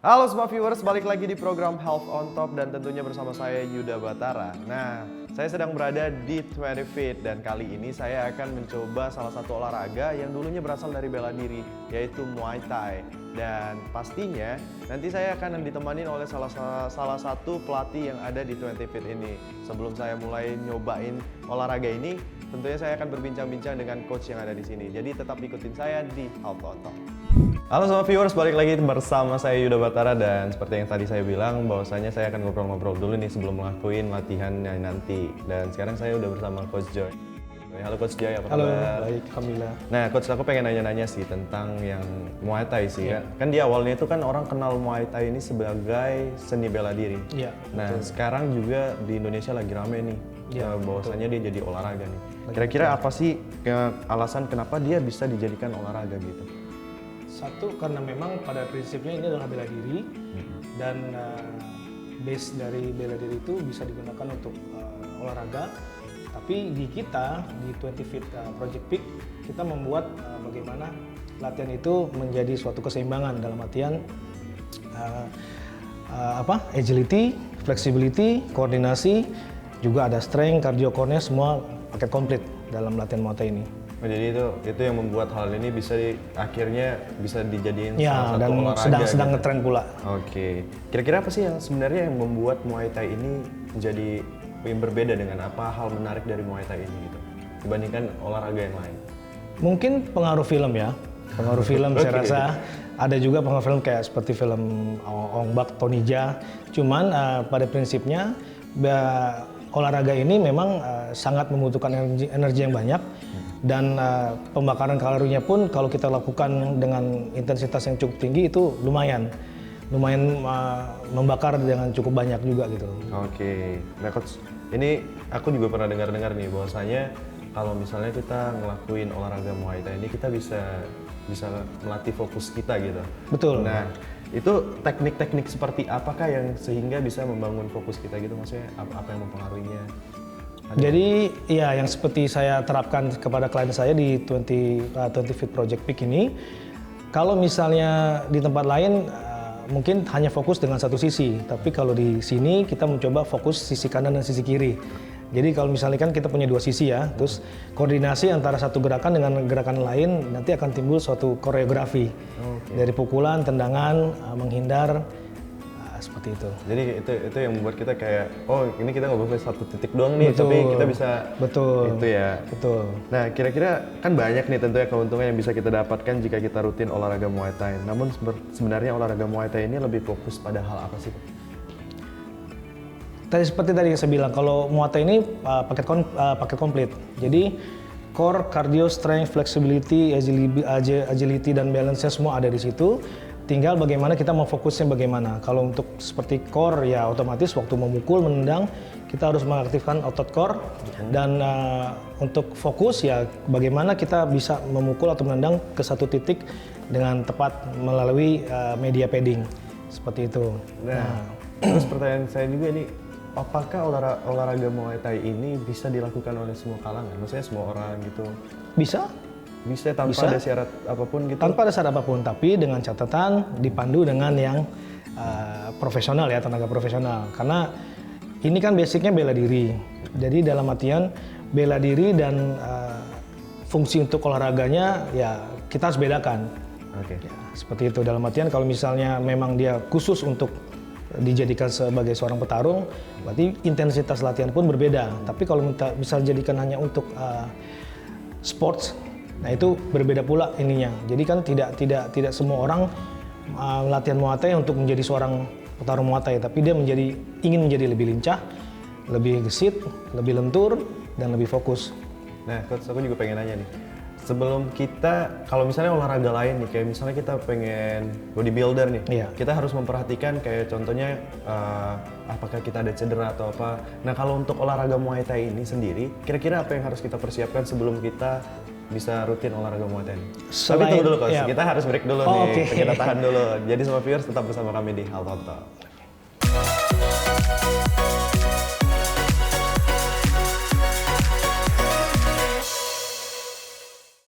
Halo semua viewers, balik lagi di program Health on Top dan tentunya bersama saya Yuda Batara. Nah, saya sedang berada di 20 Fit dan kali ini saya akan mencoba salah satu olahraga yang dulunya berasal dari bela diri, yaitu Muay Thai. Dan pastinya nanti saya akan ditemani oleh salah satu pelatih yang ada di 20 Fit ini. Sebelum saya mulai nyobain olahraga ini, tentunya saya akan berbincang-bincang dengan coach yang ada di sini. Jadi tetap ikutin saya di Health on Top. Halo semua viewers, balik lagi bersama saya Yuda Batara dan seperti yang tadi saya bilang bahwasanya saya akan ngobrol-ngobrol dulu nih sebelum ngelakuin latihannya nanti. Dan sekarang saya udah bersama Coach Joy. Halo Coach Joy, apa kabar? Halo, baik, alhamdulillah. Nah Coach, aku pengen nanya-nanya sih tentang yang Muay Thai sih ya. Kan di awalnya itu kan orang kenal Muay Thai ini sebagai seni bela diri. Iya. Nah sekarang juga di Indonesia lagi rame nih. Iya, Bahwasanya dia jadi olahraga nih. Kira-kira apa sih alasan kenapa dia bisa dijadikan olahraga gitu? Satu, karena memang pada prinsipnya ini adalah bela diri dan base dari bela diri itu bisa digunakan untuk olahraga. Tapi di kita, di 20 Fit Project Peak, kita membuat bagaimana latihan itu menjadi suatu keseimbangan dalam artian agility, flexibility, koordinasi, juga ada strength, cardio core-nya semua paket komplit dalam latihan Muay Thai ini. Oh, jadi itu yang membuat hal ini akhirnya bisa dijadiin Ya, salah satu dan olahraga sedang gitu. ngetren pula. Oke. Kira-kira apa sih yang sebenarnya yang membuat Muay Thai ini menjadi yang berbeda dengan apa hal menarik dari Muay Thai ini gitu dibandingkan olahraga yang lain? Mungkin pengaruh film ya. Pengaruh film saya Oke. rasa ada juga pengaruh film kayak seperti film Ong Bak, Tony Jaa. Cuman pada prinsipnya olahraga ini memang sangat membutuhkan energi yang banyak. Dan pembakaran kalorinya pun kalau kita lakukan dengan intensitas yang cukup tinggi itu lumayan membakar dengan cukup banyak juga gitu. Oke. Nah Coach, ini aku juga pernah dengar-dengar nih bahwasanya kalau misalnya kita ngelakuin olahraga Muay Thai ini kita bisa melatih fokus kita gitu. Betul. Nah, itu teknik-teknik seperti apakah yang sehingga bisa membangun fokus kita gitu, maksudnya apa yang mempengaruhinya? Jadi ya yang seperti saya terapkan kepada klien saya di 20 Fit Project Peak ini, kalau misalnya di tempat lain mungkin hanya fokus dengan satu sisi, tapi kalau di sini kita mencoba fokus sisi kanan dan sisi kiri. Jadi kalau misalnya kan kita punya dua sisi ya, terus koordinasi antara satu gerakan dengan gerakan lain nanti akan timbul suatu koreografi. Dari pukulan, tendangan, menghindar, seperti itu. Jadi itu yang membuat kita kayak, oh ini kita nggak boleh satu titik doang nih, Betul. tapi kita bisa itu ya. Betul. Nah kira-kira kan banyak nih tentunya keuntungan yang bisa kita dapatkan jika kita rutin olahraga Muay Thai. Namun sebenarnya olahraga Muay Thai ini lebih fokus pada hal apa sih? Seperti tadi yang saya bilang, kalau Muay Thai ini paket komplit. Jadi core, cardio, strength, flexibility, agility dan balance-nya semua ada di situ. Tinggal bagaimana kita mau fokusnya bagaimana. Kalau untuk seperti core ya otomatis waktu memukul, menendang kita harus mengaktifkan otot core. Dan untuk fokus ya bagaimana kita bisa memukul atau menendang ke satu titik dengan tepat melalui media padding. Seperti itu. Nah, terus pertanyaan saya juga nih, apakah olahraga Muay Thai ini bisa dilakukan oleh semua kalangan? Maksudnya semua orang gitu? Bisa Tanpa ada syarat apapun gitu? Tanpa ada syarat apapun, tapi dengan catatan dipandu dengan yang profesional ya, tenaga profesional. Karena ini kan basicnya bela diri. Jadi dalam artian bela diri dan fungsi untuk olahraganya ya kita harus bedakan. Oke. Ya, seperti itu. Dalam artian kalau misalnya memang dia khusus untuk dijadikan sebagai seorang petarung, berarti intensitas latihan pun berbeda. Tapi kalau misal dijadikan hanya untuk sports, nah itu berbeda pula ininya. Jadi kan tidak semua orang latihan Muay Thai untuk menjadi seorang petarung Muay Thai, tapi dia ingin menjadi lebih lincah, lebih gesit, lebih lentur dan lebih fokus. Nah, Coach, aku juga pengen nanya nih. Sebelum kita, kalau misalnya olahraga lain nih, kayak misalnya kita pengen bodybuilder nih, Iya. kita harus memperhatikan kayak contohnya apakah kita ada cedera atau apa. Nah, kalau untuk olahraga Muay Thai ini sendiri, kira-kira apa yang harus kita persiapkan sebelum kita bisa rutin olahraga Muay Thai? Tapi tunggu dulu Coach, ya. kita harus break dulu Oh, nih, oke. kita tahan dulu. Jadi semua viewers tetap bersama kami di Health on Top.